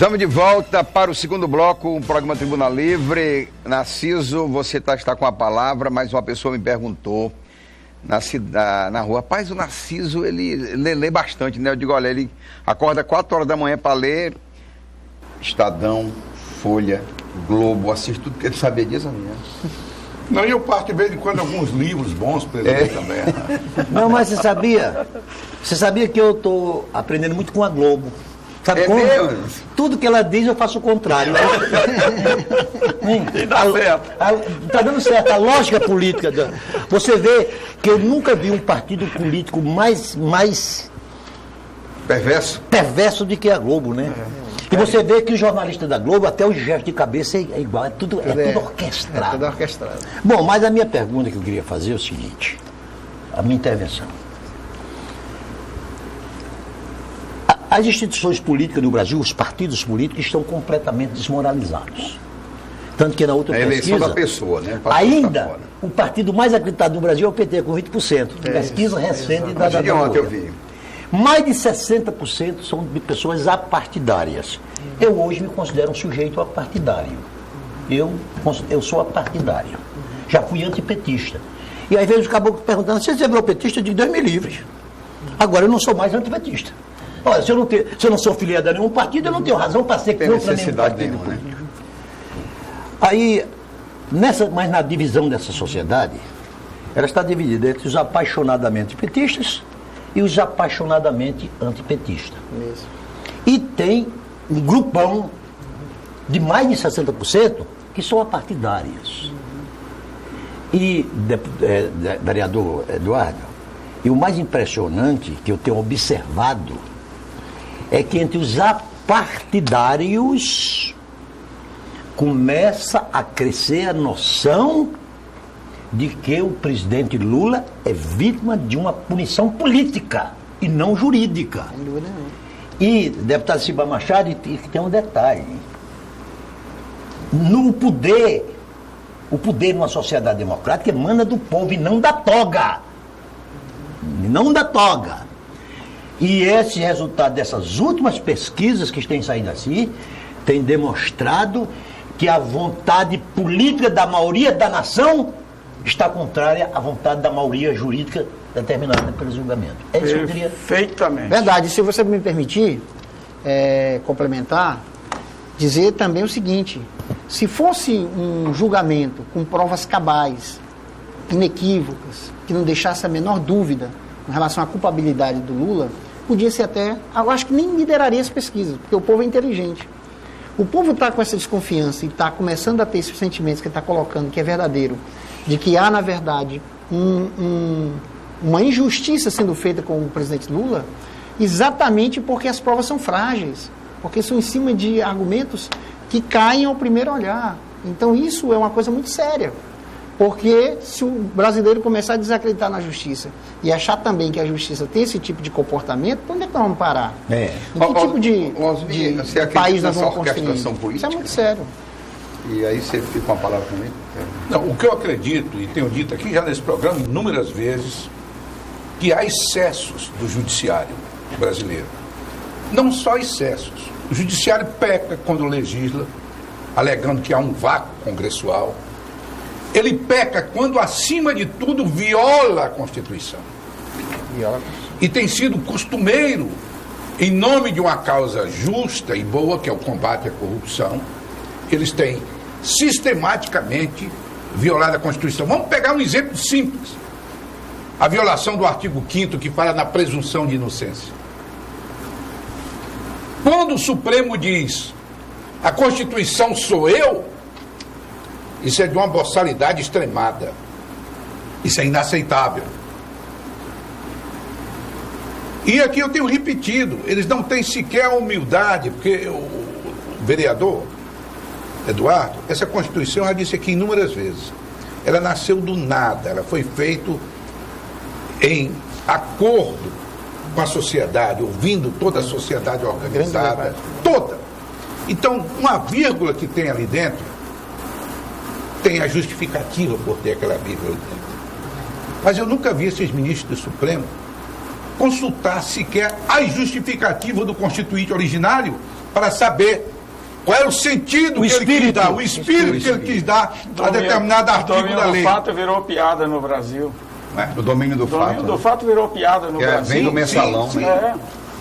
Estamos de volta para o segundo bloco, um programa Tribuna Livre. Narciso, você está com a palavra, mas uma pessoa me perguntou na rua, rapaz, o Narciso, ele lê bastante, né? Eu digo, olha, ele acorda 4 horas da manhã para ler Estadão, Folha, Globo, assiste tudo que ele sabia disso, amigo. Não, e eu parto de vez em quando alguns livros bons para ele ler também. Né? Não, mas você sabia que eu estou aprendendo muito com a Globo. Sabe como? Mesmo? Tudo que ela diz eu faço o contrário. E dá certo. Está dando certo. A lógica política. Você vê que eu nunca vi um partido político mais perverso do que a Globo, né? E você vê que os jornalistas da Globo, até o gesto de cabeça é igual, é tudo orquestrado. É tudo orquestrado. Bom, mas a minha pergunta que eu queria fazer é o seguinte, a minha intervenção. As instituições políticas no Brasil, os partidos políticos, estão completamente desmoralizados. Tanto que na outra pesquisa... A eleição da pessoa, né? Ainda, o partido mais acreditado no Brasil é o PT, com 20%. Pesquisa recente da ontem eu vi. Mais de 60% são de pessoas apartidárias. Eu hoje me considero um sujeito apartidário. Eu sou apartidário. Já fui antipetista. E às vezes o caboclo perguntando, você virou petista? Eu digo, Deus me livre. Agora eu não sou mais antipetista. Olha, se eu não sou filiado a nenhum partido, eu não tenho razão para ser contra nenhum partido político. Aí, mas na divisão dessa sociedade, ela está dividida entre os apaixonadamente petistas e os apaixonadamente antipetistas. Mesmo. E tem um grupão de mais de 60% que são apartidárias. E, vereador Eduardo, e o mais impressionante que eu tenho observado é que entre os apartidários começa a crescer a noção de que o presidente Lula é vítima de uma punição política e não jurídica. Sem dúvida nenhuma. E, deputado Ciba Machado, tem um detalhe. O poder numa sociedade democrática emana do povo e não da toga. Não da toga. E esse resultado dessas últimas pesquisas que têm saído assim, tem demonstrado que a vontade política da maioria da nação está contrária à vontade da maioria jurídica determinada pelo julgamento. É isso que eu queria... Perfeitamente. Verdade. Se você me permitir complementar, dizer também o seguinte, se fosse um julgamento com provas cabais, inequívocas, que não deixasse a menor dúvida em relação à culpabilidade do Lula, podia ser até, eu acho que nem lideraria as pesquisas, porque o povo é inteligente. O povo está com essa desconfiança e está começando a ter esses sentimentos que ele está colocando, que é verdadeiro, de que há, na verdade, uma injustiça sendo feita com o presidente Lula, exatamente porque as provas são frágeis, porque são em cima de argumentos que caem ao primeiro olhar. Então isso é uma coisa muito séria. Porque se o brasileiro começar a desacreditar na justiça e achar também que a justiça tem esse tipo de comportamento, onde é que nós vamos parar? Em que tipo de país nós vamos construir? Isso é muito sério. E aí você fica com a palavra também? Não, o que eu acredito, e tenho dito aqui já nesse programa inúmeras vezes, que há excessos do judiciário brasileiro. Não só excessos. O judiciário peca quando legisla, alegando que há um vácuo congressual. Ele peca quando, acima de tudo, viola a Constituição. E tem sido costumeiro, em nome de uma causa justa e boa, que é o combate à corrupção, eles têm sistematicamente violado a Constituição. Vamos pegar um exemplo simples. A violação do artigo 5º, que fala na presunção de inocência. Quando o Supremo diz, a Constituição sou eu, isso é de uma boçalidade extremada. Isso é inaceitável. E aqui eu tenho repetido, eles não têm sequer a humildade, porque o vereador Eduardo, essa Constituição, já disse aqui inúmeras vezes, ela nasceu do nada, ela foi feita em acordo com a sociedade, ouvindo toda a sociedade organizada, toda. Então, uma vírgula que tem ali dentro, tem a justificativa por ter aquela vírgula dentro. Mas eu nunca vi esses ministros do Supremo consultar sequer a justificativa do Constituinte originário para saber qual era o sentido que ele quis dar, o espírito que ele quis dar a determinado artigo da lei. O fato virou piada no Brasil. O domínio do fato. O domínio do fato virou piada no Brasil. Vem do mensalão. Sim.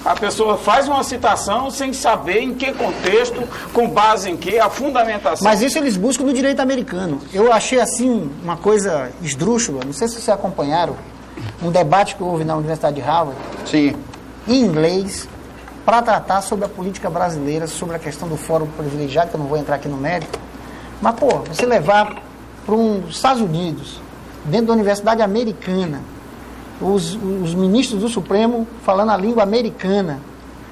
A pessoa faz uma citação sem saber em que contexto, com base em que, a fundamentação. Mas isso eles buscam no direito americano. Eu achei assim uma coisa esdrúxula, não sei se vocês acompanharam, um debate que houve na Universidade de Harvard, Sim. em inglês, para tratar sobre a política brasileira, sobre a questão do fórum privilegiado, que eu não vou entrar aqui no mérito. Mas, você levar para os Estados Unidos, dentro da Universidade Americana, os ministros do Supremo falando a língua americana,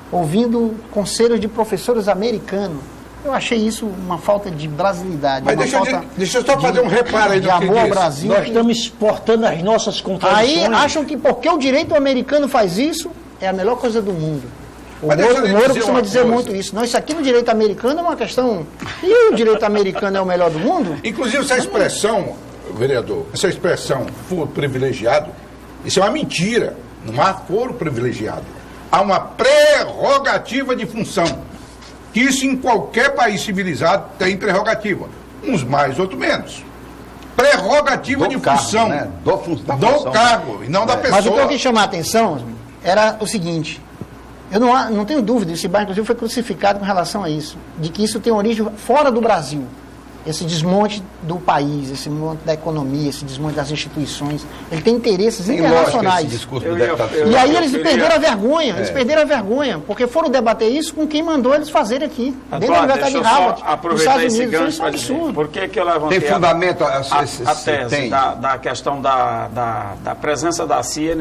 ouvindo conselhos de professores americanos. Eu achei isso uma falta de brasilidade. Mas deixa eu só fazer um reparo aí de no que amor ao disse. Brasil. Nós estamos exportando as nossas contradições. Aí acham que porque o direito americano faz isso, é a melhor coisa do mundo. O Mas deixa eu lhe Moro dizer costuma uma dizer coisa. muito isso. Não, isso aqui no direito americano é uma questão... E o direito americano é o melhor do mundo? Inclusive, essa expressão, vereador, essa expressão foro privilegiado, isso é uma mentira. Não há foro privilegiado. Há uma prerrogativa de função. Que isso em qualquer país civilizado tem prerrogativa. Uns mais, outros menos. Prerrogativa de função. Né? Da função. Do cargo, e não da pessoa. Mas o que eu quis chamar a atenção era o seguinte... Eu não tenho dúvida, esse bairro, inclusive, foi crucificado com relação a isso, de que isso tem origem fora do Brasil. Esse desmonte do país, esse desmonte da economia, esse desmonte das instituições, ele tem interesses Tem lógica internacionais. esse discurso Eu do ia- deputado. eu- E aí eles queria- perderam a vergonha, porque foram debater isso com quem mandou eles fazerem aqui, dentro da Universidade de Deixa eu só Harvard, nos aproveitar Estados esse Unidos. gancho Isso é um para dizer, absurdo. por que que eu levantei Tem fundamento a se tese tem. da questão da presença da CIA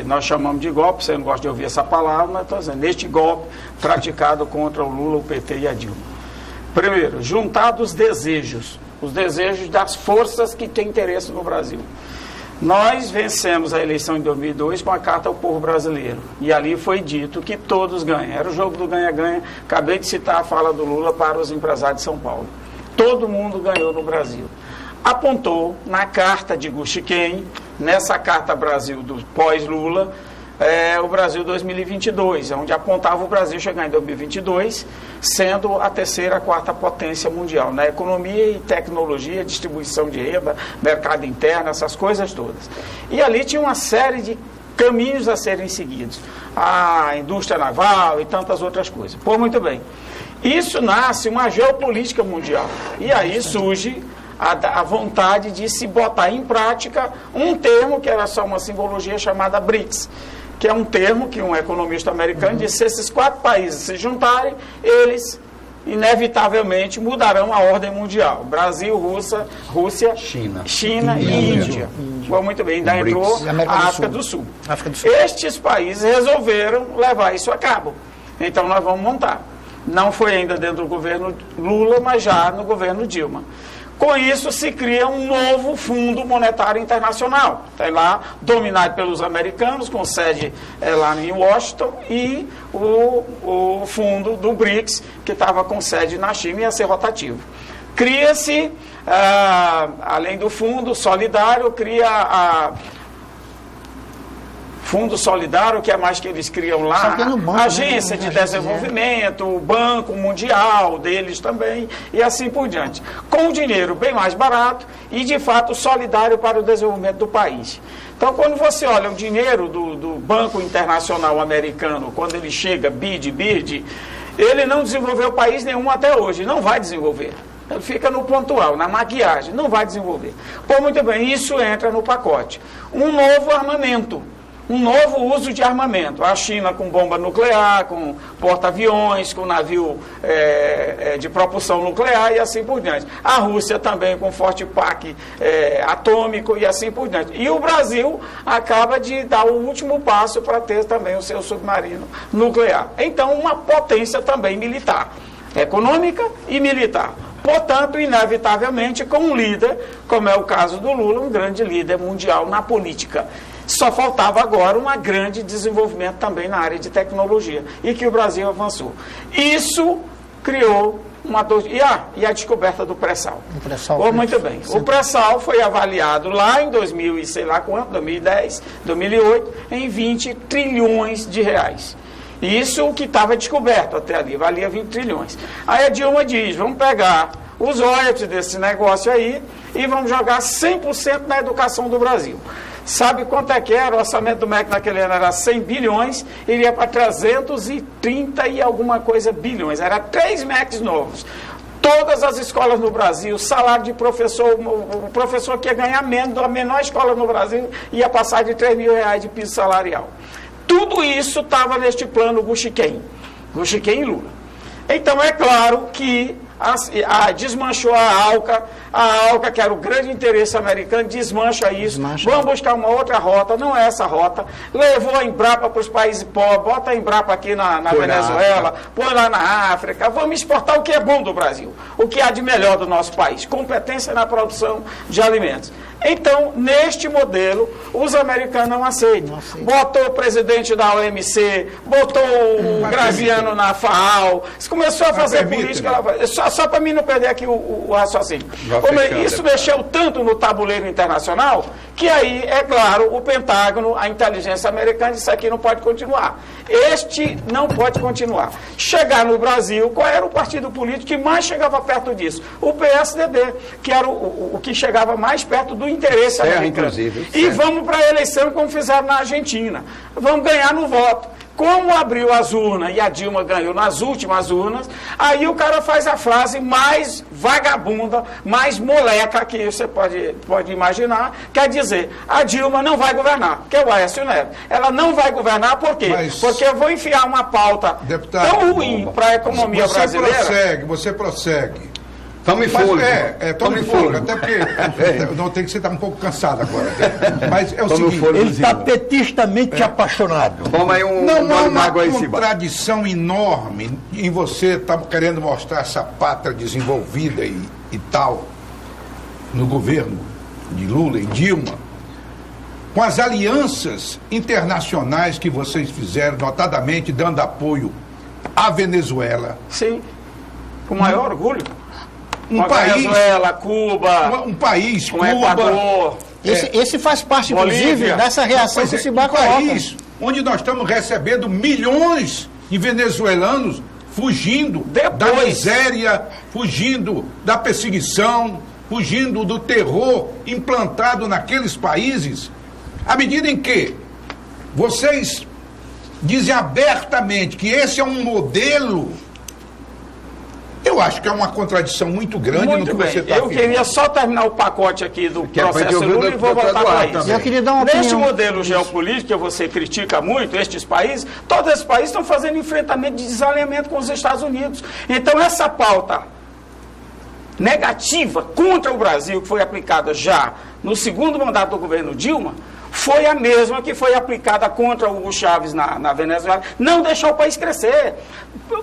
nós chamamos de golpe, você não gosta de ouvir essa palavra, mas estou dizendo, neste golpe praticado contra o Lula, o PT e a Dilma. Primeiro, juntar os desejos das forças que têm interesse no Brasil. Nós vencemos a eleição em 2002 com a Carta ao Povo Brasileiro. E ali foi dito que todos ganham. Era o jogo do ganha-ganha. Acabei de citar a fala do Lula para os empresários de São Paulo. Todo mundo ganhou no Brasil. Apontou na Carta de Guxiquem, nessa Carta Brasil do pós-Lula, o Brasil 2022, onde apontava o Brasil chegar em 2022, sendo a terceira, quarta potência mundial, na economia e tecnologia, distribuição de renda, mercado interno, essas coisas todas. E ali tinha uma série de caminhos a serem seguidos, a indústria naval e tantas outras coisas. Pô, muito bem. Isso nasce uma geopolítica mundial, e aí surge a vontade de se botar em prática um termo que era só uma simbologia chamada BRICS, que é um termo que um economista americano disse: se esses 4 países se juntarem, eles inevitavelmente mudarão a ordem mundial. Brasil, Rússia, China e Índia. Bom, muito bem, ainda entrou E América a do África Sul. do Sul. África do Sul. Estes países resolveram levar isso a cabo. Então nós vamos montar. Não foi ainda dentro do governo Lula, mas já no governo Dilma. Com isso se cria um novo Fundo Monetário Internacional. Está lá, dominado pelos americanos, com sede lá em Washington, e o fundo do BRICS, que estava com sede na China, ia ser rotativo. Cria-se, além do Fundo Solidário, cria Fundo Solidário, que é mais que eles criam lá, Só que é no banco, Agência né? de Agência, Desenvolvimento, o Banco Mundial deles também, e assim por diante. Com o dinheiro bem mais barato e, de fato, solidário para o desenvolvimento do país. Então, quando você olha o dinheiro do Banco Internacional Americano, quando ele chega, BID, ele não desenvolveu país nenhum até hoje, não vai desenvolver. Ele fica no pontual, na maquiagem, não vai desenvolver. Pô, muito bem, isso entra no pacote. Um novo armamento. Um novo uso de armamento. A China com bomba nuclear, com porta-aviões, com navio de propulsão nuclear e assim por diante. A Rússia também com forte pack atômico e assim por diante. E o Brasil acaba de dar o último passo para ter também o seu submarino nuclear. Então, uma potência também militar, econômica e militar. Portanto, inevitavelmente, com um líder, como é o caso do Lula, um grande líder mundial na política. Só faltava agora um grande desenvolvimento também na área de tecnologia, e que o Brasil avançou. Isso criou uma dor... E a descoberta do pré-sal. Muito bem. O pré-sal foi avaliado lá em 2000 e sei lá quanto, 2010, 2008, em 20 trilhões de reais. Isso o que estava descoberto até ali, valia 20 trilhões. Aí a Dilma diz, vamos pegar os royalties desse negócio aí e vamos jogar 100% na educação do Brasil. Sabe quanto é que era? O orçamento do MEC naquele ano era 100 bilhões, iria para 330 e alguma coisa bilhões. Era 3 MECs novos. Todas as escolas no Brasil, salário de professor, o professor que ia ganhar menos, a menor escola no Brasil, ia passar de R$3.000 de piso salarial. Tudo isso estava neste plano Guxiquem e Lula. Então é claro que desmanchou a ALCA, que era o grande interesse americano, desmancha isso, vamos buscar uma outra rota, não é essa rota, levou a Embrapa para os países pobres, bota a Embrapa aqui na Venezuela, põe lá na África, vamos exportar o que é bom do Brasil, o que há de melhor do nosso país, competência na produção de alimentos. Então, neste modelo, os americanos não aceitam. Botou o presidente da OMC, botou o Graziano na FAO, começou a fazer política. Só para mim não perder aqui o raciocínio. Isso mexeu tanto no tabuleiro internacional, que aí, é claro, o Pentágono, a inteligência americana, disse aqui não pode continuar. Este não pode continuar. Chegar no Brasil, qual era o partido político que mais chegava perto disso? O PSDB, que era o que chegava mais perto do interesse americano. E vamos para a eleição como fizeram na Argentina. Vamos ganhar no voto. Como abriu as urnas e a Dilma ganhou nas últimas urnas, aí o cara faz a frase mais vagabunda, mais moleca que você pode imaginar, quer dizer, a Dilma não vai governar, que é o Aécio Neves. Ela não vai governar por quê? Porque eu vou enfiar uma pauta tão ruim para a economia brasileira. Você prossegue. Tome fôlego. Tome fôlego. Até porque não tem que você estar um pouco cansado agora. Mas é o seguinte. Ele está petistamente apaixonado. Toma aí não há uma contradição enorme em você estar querendo mostrar essa pátria desenvolvida e tal no governo de Lula e Dilma, com as alianças internacionais que vocês fizeram, notadamente dando apoio à Venezuela. Sim, com maior orgulho. Venezuela, Cuba, Cuba, Equador. Esse faz parte, inclusive, dessa reação que o Cibá coloca. País onde nós estamos recebendo milhões de venezuelanos fugindo da miséria, fugindo da perseguição, fugindo do terror implantado naqueles países, à medida em que vocês dizem abertamente que esse é um modelo. Eu acho que é uma contradição muito grande no que você está afirmando. Eu queria só terminar o pacote aqui do processo Lula e vou voltar para isso. Eu queria dar uma Neste opinião. modelo geopolítico que você critica muito, estes países, todos esses países estão fazendo enfrentamento de desalinhamento com os Estados Unidos. Então essa pauta negativa contra o Brasil, que foi aplicada já no segundo mandato do governo Dilma, foi a mesma que foi aplicada contra Hugo Chávez na Venezuela. Não deixou o país crescer.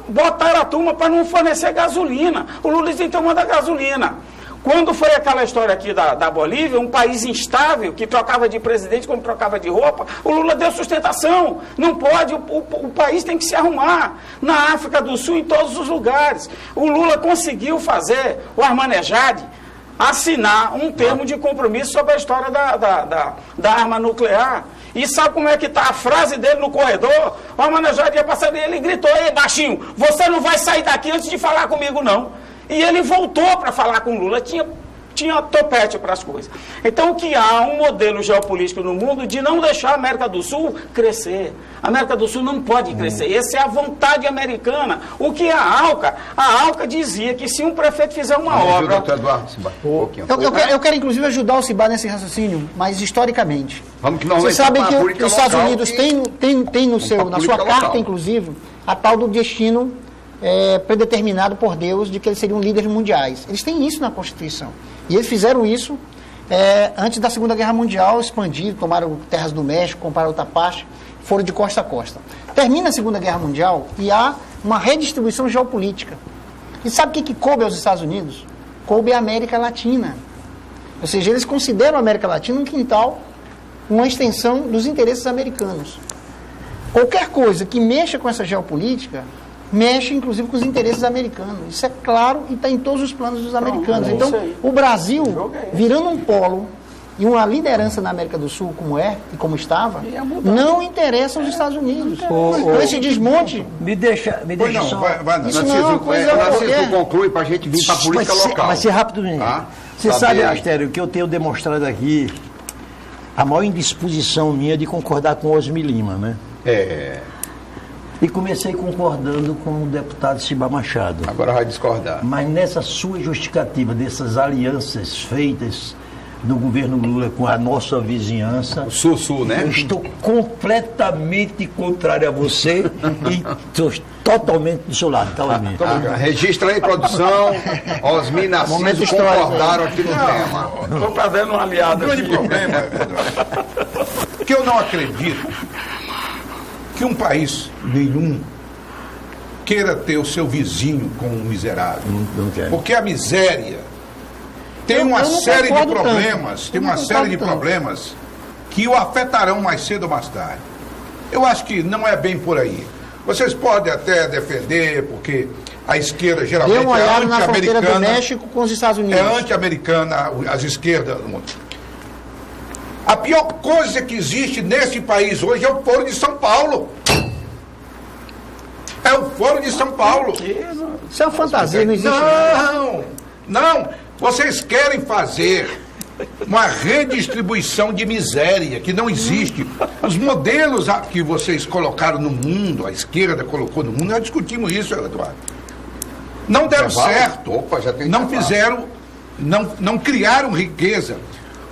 Botaram a turma para não fornecer gasolina. O Lula disse, então manda gasolina. Quando foi aquela história aqui da Bolívia, um país instável, que trocava de presidente como trocava de roupa, o Lula deu sustentação. Não pode, o país tem que se arrumar. Na África do Sul, em todos os lugares. O Lula conseguiu fazer o Ahmadinejad assinar um termo de compromisso sobre a história da arma nuclear. E sabe como é que está a frase dele no corredor? O Ahmadinejad ia passar dele e gritou, ei, baixinho, você não vai sair daqui antes de falar comigo, não. E ele voltou para falar com o Lula, tinha topete para as coisas. Então, o que há um modelo geopolítico no mundo de não deixar a América do Sul crescer. A América do Sul não pode crescer. Essa é a vontade americana. O que é a ALCA? A ALCA dizia que se um prefeito fizer uma obra... Eu quero, inclusive, ajudar o Cibá nesse raciocínio, mas historicamente. Vocês sabem que os Estados Unidos tem na sua carta, inclusive, a tal do destino predeterminado por Deus de que eles seriam líderes mundiais. Eles têm isso na Constituição. E eles fizeram isso antes da Segunda Guerra Mundial, expandiram, tomaram terras do México, compraram outra parte, foram de costa a costa. Termina a Segunda Guerra Mundial e há uma redistribuição geopolítica. E sabe o que coube aos Estados Unidos? Coube a América Latina. Ou seja, eles consideram a América Latina um quintal, uma extensão dos interesses americanos. Qualquer coisa que mexa com essa geopolítica mexe, inclusive, com os interesses americanos. Isso é claro e está em todos os planos dos americanos. Então, o Brasil, virando um polo e uma liderança na América do Sul como é e como estava, não interessa aos Estados Unidos. Esse desmonte... Me deixa Pois não, só... vai, Isso não é uma coisa Narciso, qualquer. conclui para a gente vir para a política local. Vai ser rápido, menino. Tá? Você Tá sabe, bem. Astério, que eu tenho demonstrado aqui a maior indisposição minha de concordar com Osmi Lima, né? E comecei concordando com o deputado Ciba Machado. Agora vai discordar. Mas nessa sua justificativa dessas alianças feitas do governo Lula com a nossa vizinhança, Sul, né? eu estou completamente contrário a você e estou totalmente do seu lado, tá, Osmi? Registra aí, produção. Osmi e Momento Narciso histórico concordaram aqui no tema. Estou perdendo um aliado O grande aqui. problema, Eduardo, que eu não acredito que um país nenhum queira ter o seu vizinho como um miserável. Não quero. Porque a miséria tem Eu uma não série de concordo tanto. problemas, tem Eu não uma série de concordo tanto. problemas que o afetarão mais cedo ou mais tarde. Eu acho que não é bem por aí. Vocês podem até defender, porque a esquerda geralmente Dê uma é olhada na fronteira do anti-americana. México com os Estados Unidos. É anti-americana, as esquerdas. A pior coisa que existe nesse país hoje é o Foro de São Paulo. É o Foro de São Paulo. Isso é uma fantasia, não existe nada. Não. Vocês querem fazer uma redistribuição de miséria que não existe. Os modelos que vocês colocaram no mundo, a esquerda colocou no mundo, nós discutimos isso, Eduardo. Não deram certo. Opa, já tem não intervalo. fizeram, não criaram riqueza.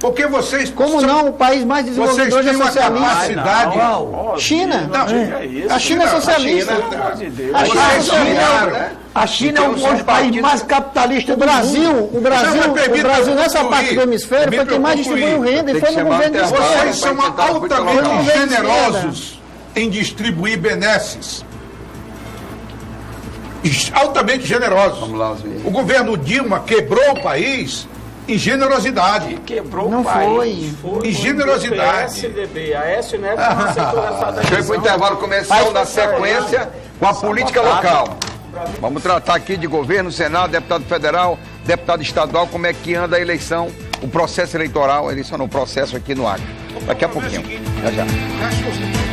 Porque vocês... Como não? O país mais Vocês desenvolvido hoje é têm uma socialista. capacidade... China. Não, A China é socialista. Pelo amor de Deus. A China é Vocês socialista. criaram, A China é Então, o são os país partidos- mais capitalista O do Brasil, mundo. o Brasil nessa concluir. parte do hemisfério foi quem mais distribuiu renda e Tem foi que no chamar governo de até agora. esquerda. Vocês são Vai tentar altamente colocar. generosos em distribuir benesses. Altamente generosos. Vamos lá, Osmi. O governo Dilma quebrou o país em generosidade. Quebrou Não o país. foi. E generosidade. PSDB, Aécio Neto não aceitou essa Deixa eu ir para o intervalo comercial na sequência com a política local. Vamos tratar aqui de governo, Senado, deputado federal, deputado estadual, como é que anda a eleição, o processo eleitoral, a eleição não, o processo aqui no Acre. Daqui a pouquinho. Já. Acho que